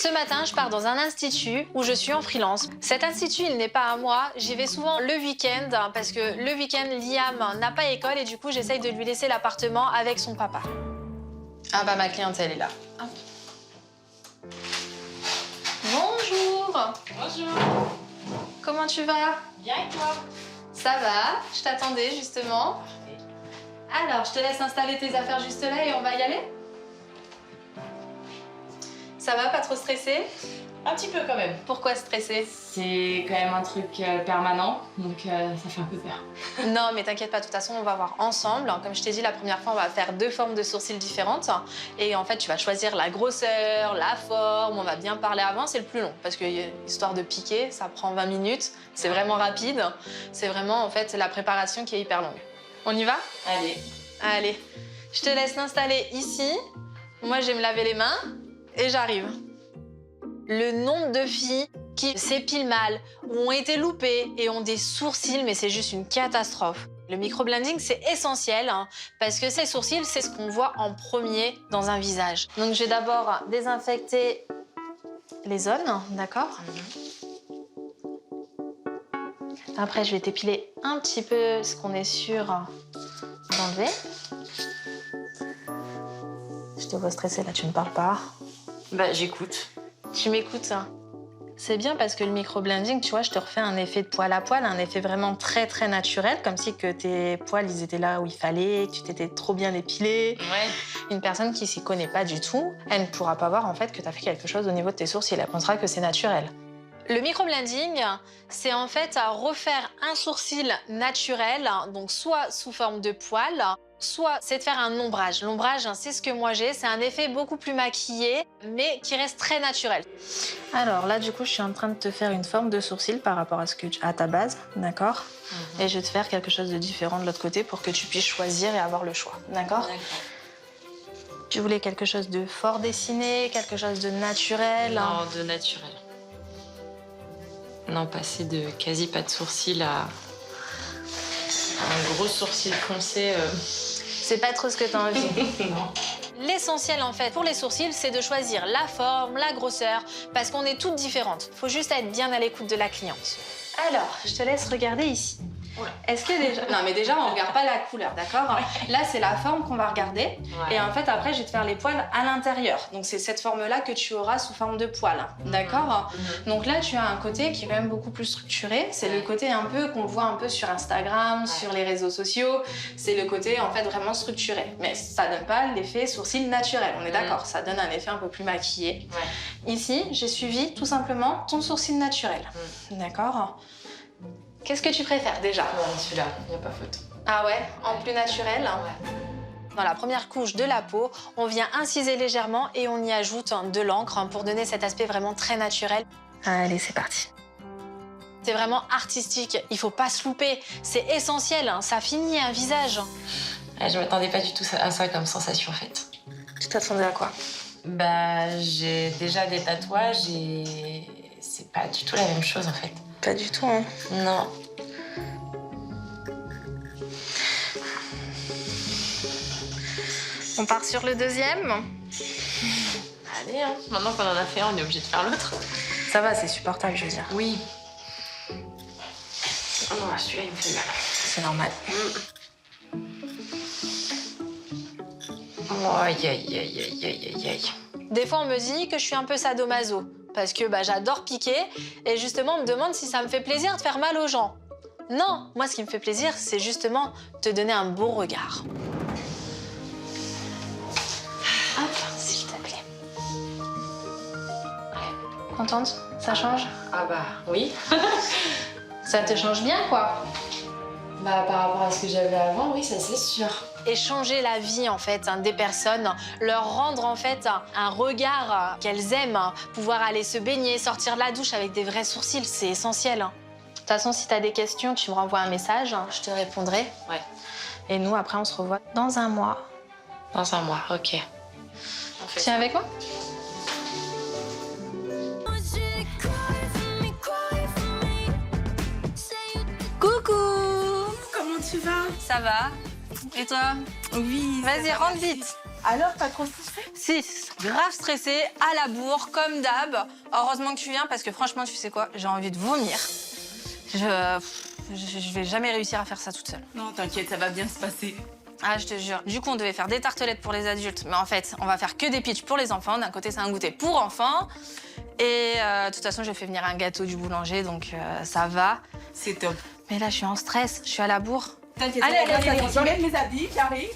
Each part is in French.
Ce matin, je pars dans un institut où je suis en freelance. Cet institut, il n'est pas à moi. J'y vais souvent le week-end parce que le week-end, Liam n'a pas école et du coup, j'essaye de lui laisser l'appartement avec son papa. Ah bah, ma cliente, elle est là. Hop. Bonjour. Bonjour. Comment tu vas? Bien et toi? Ça va, je t'attendais justement. Parfait. Alors, je te laisse installer tes affaires juste là et on va y aller? Ça va, pas trop stressé? Un petit peu quand même. Pourquoi stresser? C'est quand même un truc permanent, donc ça fait un peu peur. Non, mais t'inquiète pas, de toute façon, on va voir ensemble. Comme je t'ai dit la première fois, on va faire 2 formes de sourcils différentes. Et en fait, tu vas choisir la grosseur, la forme, on va bien parler avant, c'est le plus long. Parce que histoire de piquer, ça prend 20 minutes, c'est vraiment rapide. C'est vraiment, en fait, la préparation qui est hyper longue. On y va? Allez. Allez, je te laisse l'installer ici. Moi, je vais me laver les mains et j'arrive. Le nombre de filles qui s'épilent mal, ou ont été loupées et ont des sourcils, mais c'est juste une catastrophe. Le microblending, c'est essentiel parce que ces sourcils, c'est ce qu'on voit en premier dans un visage. Donc, je vais d'abord désinfecter les zones, d'accord? Après, je vais t'épiler un petit peu ce qu'on est sûr d'enlever. Je te vois stressée, là, tu ne parles pas. Bah, j'écoute. Tu m'écoutes, hein? C'est bien parce que le microblending, tu vois, je te refais un effet de poil à poil, un effet vraiment très, très naturel, comme si que tes poils, ils étaient là où il fallait, que tu t'étais trop bien épilé. Ouais. Une personne qui s'y connaît pas du tout, elle ne pourra pas voir, en fait, que tu as fait quelque chose au niveau de tes sourcils. Elle pensera que c'est naturel. Le microblending, c'est en fait à refaire un sourcil naturel, donc soit sous forme de poils, soit c'est de faire un ombrage. L'ombrage, c'est ce que moi j'ai, c'est un effet beaucoup plus maquillé, mais qui reste très naturel. Alors là, du coup, je suis en train de te faire une forme de sourcil par rapport à ta base, d'accord? Et je vais te faire quelque chose de différent de l'autre côté pour que tu puisses choisir et avoir le choix, d'accord? Tu voulais quelque chose de fort dessiné, quelque chose de naturel? Non, de naturel. Non, passer de quasi pas de sourcils à un gros sourcil foncé. C'est pas trop ce que t'as envie. Non. L'essentiel, en fait, pour les sourcils, c'est de choisir la forme, la grosseur, parce qu'on est toutes différentes. Faut juste être bien à l'écoute de la cliente. Alors, je te laisse regarder ici. Est-ce que déjà... Non, mais déjà, on regarde pas la couleur, d'accord? Là, c'est la forme qu'on va regarder. Ouais. Et en fait, après, je vais te faire les poils à l'intérieur. Donc, c'est cette forme-là que tu auras sous forme de poils, d'accord? Donc là, tu as un côté qui est quand même beaucoup plus structuré. C'est le côté un peu qu'on voit un peu sur Instagram, sur les réseaux sociaux. C'est le côté, en fait, vraiment structuré. Mais ça donne pas l'effet sourcil naturel, on est d'accord? Ça donne un effet un peu plus maquillé. Ouais. Ici, j'ai suivi tout simplement ton sourcil naturel, d'accord? Qu'est-ce que tu préfères déjà? Ouais, celui-là, il n'y a pas photo. Ah ouais, en plus naturel? Ouais. Dans la première couche de la peau, on vient inciser légèrement et on y ajoute de l'encre pour donner cet aspect vraiment très naturel. Allez, c'est parti. C'est vraiment artistique, il faut pas se louper, c'est essentiel, ça finit un visage. Ouais, je m'attendais pas du tout à ça comme sensation en fait. Tu t'attendais à quoi? Bah, j'ai déjà des tatouages et c'est pas du tout la même chose en fait. Pas du tout, hein. Non. On part sur le deuxième? Allez, hein. Maintenant qu'on en a fait un, on est obligé de faire l'autre. Ça va, c'est supportable, je veux dire. Oui. Oh non, celui-là, il me fait mal. C'est normal. Oh, aïe, aïe, aïe, aïe, aïe, aïe, aïe. Des fois, on me dit que je suis un peu sadomaso parce que j'adore piquer et justement, on me demande si ça me fait plaisir de faire mal aux gens. Non, moi, ce qui me fait plaisir, c'est justement te donner un beau regard. Hop, s'il te plaît. Contente? Ça change? Ah bah, oui. Ça te change bien, quoi. Bah, par rapport à ce que j'avais avant, oui, ça c'est sûr. Et changer la vie, en fait, des personnes, leur rendre, en fait, un regard qu'elles aiment, pouvoir aller se baigner, sortir de la douche avec des vrais sourcils, c'est essentiel. De toute façon, si tu as des questions, tu me renvoies un message, je te répondrai. Ouais. Et nous, après, on se revoit dans un mois. Dans un mois, ok. On fait Tiens avec moi? Coucou! Comment tu vas? Ça va? Et toi? Oui. Vas-y, rentre vite. Alors, pas trop souffré? Si, grave stressée, à la bourre, comme d'hab. Heureusement que tu viens parce que franchement, tu sais quoi, j'ai envie de vomir. Je vais jamais réussir à faire ça toute seule. Non, t'inquiète, ça va bien se passer. Ah, je te jure. Du coup, on devait faire des tartelettes pour les adultes, mais en fait, on va faire que des pitchs pour les enfants. D'un côté, c'est un goûter pour enfants. Et de toute façon, je fais venir un gâteau du boulanger, donc ça va. C'est top. Mais là, je suis en stress, je suis à la bourre. T'inquiète, Allez. j'enlève mes habits, j'arrive.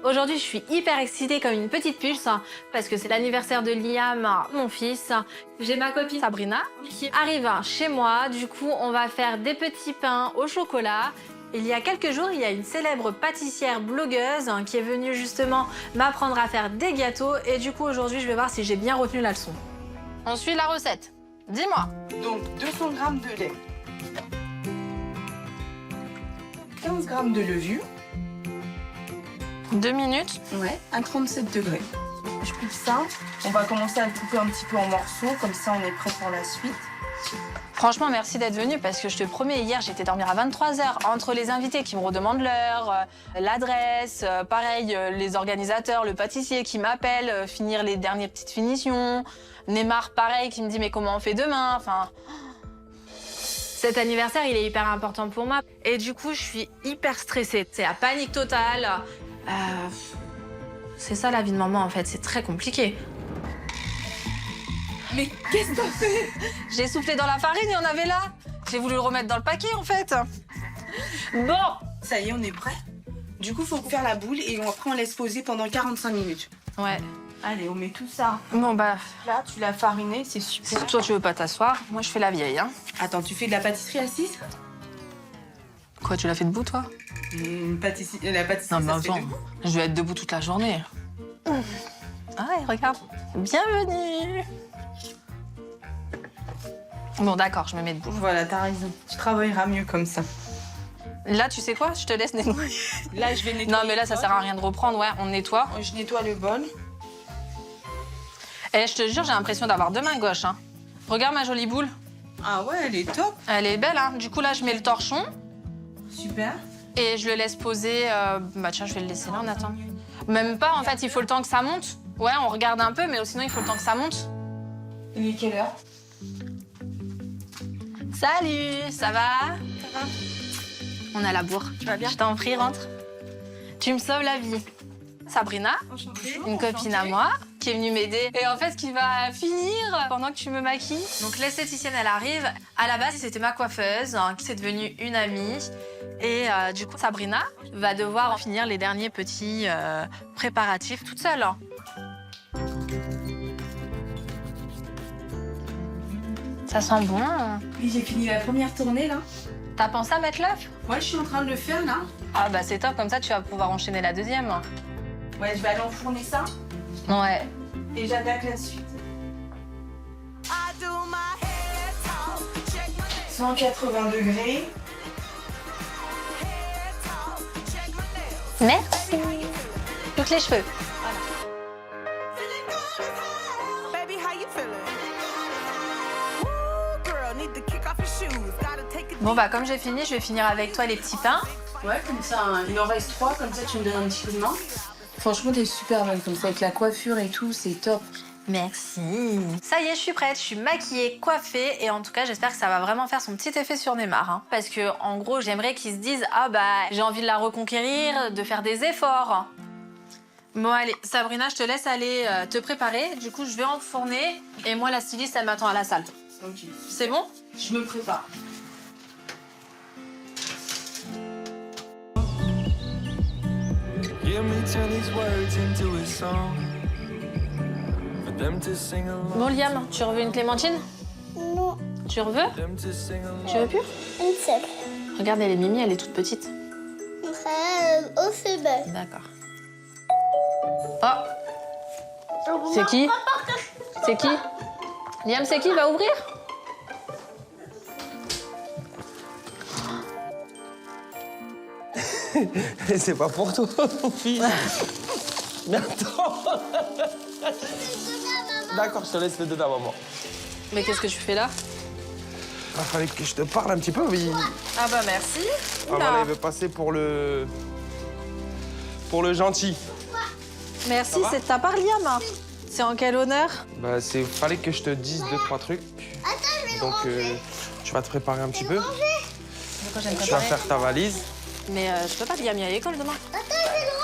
Aujourd'hui, je suis hyper excitée comme une petite puce parce que c'est l'anniversaire de Liam, mon fils. J'ai ma copine Sabrina qui arrive chez moi. Du coup, on va faire des petits pains au chocolat. Il y a quelques jours, il y a une célèbre pâtissière blogueuse qui est venue justement m'apprendre à faire des gâteaux. Et du coup, aujourd'hui, je vais voir si j'ai bien retenu la leçon. On suit la recette. Dis-moi. Donc 200 g de lait, 15 g de levure, 2 minutes. ouais, à 37 degrés. Je coupe ça. On va commencer à le couper un petit peu en morceaux, comme ça on est prêt pour la suite. Franchement, merci d'être venu parce que je te promets, hier, j'étais dormir à 23h. Entre les invités qui me redemandent l'heure, l'adresse, pareil, les organisateurs, le pâtissier qui m'appelle, finir les dernières petites finitions. Neymar, pareil, qui me dit mais comment on fait demain? Enfin, cet anniversaire, il est hyper important pour moi. Et du coup, je suis hyper stressée. C'est la panique totale. C'est ça la vie de maman, en fait. C'est très compliqué. Mais qu'est-ce que t'as fait? J'ai soufflé dans la farine, il y en avait là. J'ai voulu le remettre dans le paquet, en fait. Bon. Ça y est, on est prêt. Du coup, faut faire la boule et après on laisse poser pendant 45 minutes. Ouais. Allez, on met tout ça. Bon, bah, Là, tu l'as fariné, c'est super. si toi, tu veux pas t'asseoir, moi, je fais la vieille, hein. Attends, tu fais de la pâtisserie assise? Quoi, tu l'as fait debout, toi? La pâtisserie, Non, mais ça se fait attends, debout. je vais être debout toute la journée. Ah ouais, regarde. Bienvenue. Bon, d'accord, je me mets debout. Voilà, t'as raison. Tu travailleras mieux comme ça. Là, tu sais quoi? Je te laisse nettoyer. Là, je vais nettoyer. Non, mais là, le ça bol. sert à rien de reprendre, ouais, on nettoie. Je nettoie le bol. Et je te jure, j'ai l'impression d'avoir deux mains gauches, hein. Regarde ma jolie boule. Ah ouais, elle est top. Elle est belle, hein. Du coup, là, je mets le torchon Super. et je le laisse poser. Bah, tiens, je vais le laisser là en attendant. Même pas, en fait, il faut le temps que ça monte. Ouais, on regarde un peu, mais sinon, il faut le temps que ça monte. Il est quelle heure? Salut, ça va? On est à la bourre. Tu vas bien? Je t'en prie, rentre. Tu me sauves la vie. Sabrina, une copine à moi, qui est venue m'aider. Et en fait, qui va finir pendant que tu me maquilles. Donc l'esthéticienne, elle arrive. À la base, c'était ma coiffeuse, qui est devenue une amie. Et du coup, Sabrina va devoir finir les derniers petits préparatifs toute seule. Ça sent bon. Oui, j'ai fini la première tournée là. T'as pensé à mettre l'œuf? Ouais, je suis en train de le faire là. Ah bah c'est top, comme ça tu vas pouvoir enchaîner la deuxième. Ouais, je vais aller enfourner ça Ouais. et j'attaque la suite. 180 degrés. Merci. Toutes les cheveux. Baby, how you feeling? Woo, girl, need to kick off your shoes. Gotta take a Bon bah comme j'ai fini, je vais finir avec toi les petits pains. Ouais, comme ça, hein. Il en reste 3, comme ça tu me donnes un petit coup de main. Franchement, t'es super belle comme ça, avec la coiffure et tout, c'est top. Merci. Ça y est, je suis prête, je suis maquillée, coiffée et en tout cas, j'espère que ça va vraiment faire son petit effet sur Neymar. Hein. Parce que en gros, j'aimerais qu'il se dise ah bah j'ai envie de la reconquérir, de faire des efforts. Bon allez, Sabrina, je te laisse aller te préparer. Du coup, je vais enfourner et moi la styliste, elle m'attend à la salle. Ok. C'est bon? Je me prépare. Hear me turn these words into a song for them to sing along. Bon Liam, tu veux une clémentine? Non, Tu veux? Them to sing Tu along. veux plus? une seule. Regarde, elle est mimi, elle est toute petite. Au fébé. D'accord. Oh, c'est qui? C'est qui? Liam, c'est qui? Va ouvrir? C'est pas pour toi, mon fils. Mais attends. D'accord, je te laisse le donner à maman. Mais qu'est-ce que tu fais là? Il fallait que je te parle un petit peu, oui. Ah bah merci. Ah, voilà, il veut passer pour le gentil. Merci, Ça va c'est de ta part, Liam. C'est en quel honneur? Bah, fallait que je te dise 2-3 trucs. Donc, tu vas te préparer un petit peu. Pourquoi j'aime Tu vas faire ta valise. Mais je peux pas, Liam, il y a l'école demain.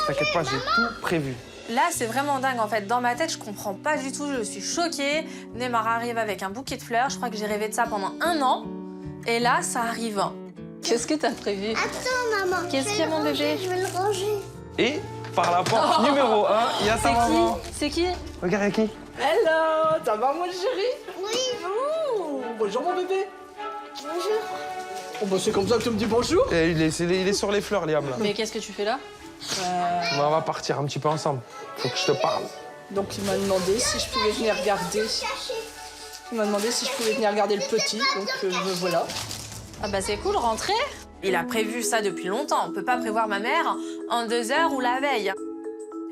T'inquiète pas, j'ai tout prévu. Là, c'est vraiment dingue, en fait. Dans ma tête, je comprends pas du tout. Je suis choquée. Neymar arrive avec un bouquet de fleurs. Je crois que j'ai rêvé de ça pendant 1 an. Et là, ça arrive. Qu'est-ce que t'as prévu? Attends, maman. Qu'est-ce qu'il y a, mon bébé? Je vais le ranger. Et par la porte numéro 1, il y a ta maman. C'est qui? Regarde, il y a qui? Hello, ça va mon chéri? Oui, Oh, bonjour mon bébé. bonjour. Oh bah c'est comme ça que tu me dis bonjour. Et il est sur les fleurs, Liam, là. Mais qu'est-ce que tu fais là? On va partir un petit peu ensemble. Faut que je te parle. Donc il m'a demandé si je pouvais venir regarder. Il m'a demandé si je pouvais venir regarder le petit, donc me voilà. Ah bah c'est cool, rentrez. Il a prévu ça depuis longtemps. On peut pas prévoir ma mère en 2 heures ou la veille.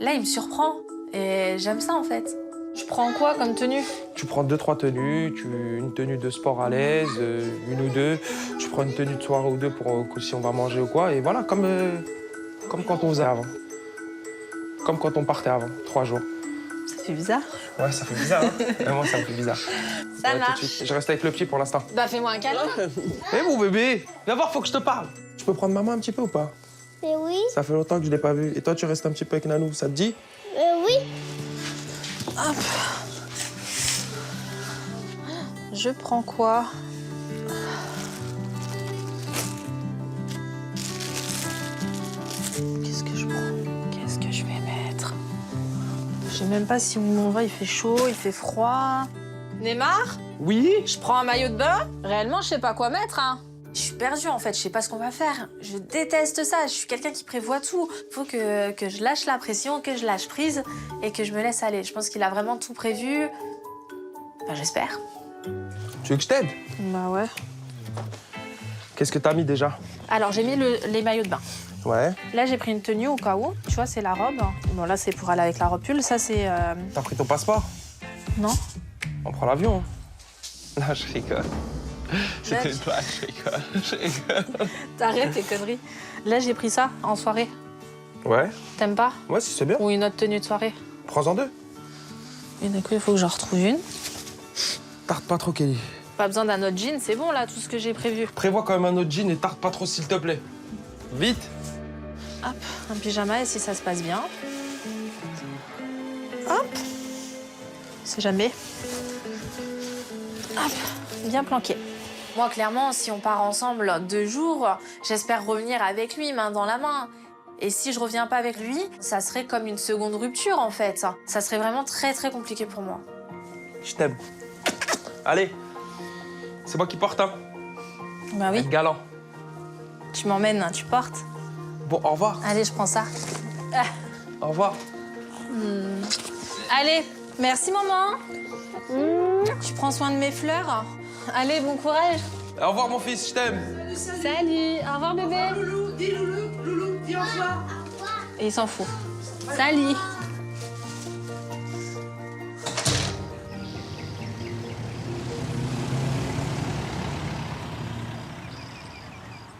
Là, il me surprend. Et j'aime ça, en fait. Je prends quoi comme tenue? Tu prends 2-3 tenues, une tenue de sport à l'aise, 1 ou 2. Tu prends une tenue de soirée ou 2 pour si on va manger ou quoi. Et voilà, comme quand on faisait avant. Comme quand on partait avant, 3 jours. Ça fait bizarre. Ouais, ça fait bizarre, hein. Vraiment, ça me fait bizarre. Ça Ouais, marche. tout de suite. Je reste avec le petit pour l'instant. Bah fais-moi un câlin. Eh mon bébé, viens voir, faut que je te parle. Je peux prendre maman un petit peu ou pas? Mais oui, Ça fait longtemps que je l'ai pas vu. Et toi, tu restes un petit peu avec Nanou, ça te dit? oui. Je prends quoi? Qu'est-ce que je prends? Qu'est-ce que je vais mettre? Je sais même pas si mon endroit il fait chaud, il fait froid. Neymar? Oui? Je prends un maillot de bain? Réellement, je sais pas quoi mettre, hein. Je suis perdue, en fait. Je sais pas ce qu'on va faire. Je déteste ça. Je suis quelqu'un qui prévoit tout. Faut que je lâche la pression, que je lâche prise et que je me laisse aller. Je pense qu'il a vraiment tout prévu. Enfin, j'espère. Tu veux que je t'aide? Bah ouais. Qu'est-ce que t'as mis déjà? Alors, j'ai mis les maillots de bain. Ouais. Là, j'ai pris une tenue au cas où. Tu vois, c'est la robe. Bon, là, c'est pour aller avec la robe pull. Ça, c'est... T'as pris ton passeport? Non. On prend l'avion. Hein. Non, je rigole. C'était Là, une blague, je rigole. T'arrêtes tes conneries. Là, j'ai pris ça en soirée. Ouais. T'aimes pas? Ouais, si c'est bien. Ou une autre tenue de soirée? Prends-en 2. Et d'un coup, il faut que j'en retrouve une. Tarde pas trop, Kelly. Pas besoin d'un autre jean, c'est bon, là, tout ce que j'ai prévu. Prévois quand même un autre jean et tarde pas trop, s'il te plaît. Vite. Hop, un pyjama, et si ça se passe bien. Hop. C'est jamais. Hop, bien planqué. Moi, clairement, si on part ensemble 2 jours, j'espère revenir avec lui, main dans la main. Et si je reviens pas avec lui, ça serait comme une seconde rupture, en fait. Ça serait vraiment très, très compliqué pour moi. Je t'aime. Allez. C'est moi qui porte, hein. Bah oui, Être galant. tu m'emmènes, tu portes. Bon, au revoir. Allez, je prends ça. Au revoir. Allez, merci, maman. Tu prends soin de mes fleurs. Allez, bon courage. Au revoir, mon fils, je t'aime. Salut, au revoir, bébé. Loulou, dis au revoir. Et il s'en fout. Salut.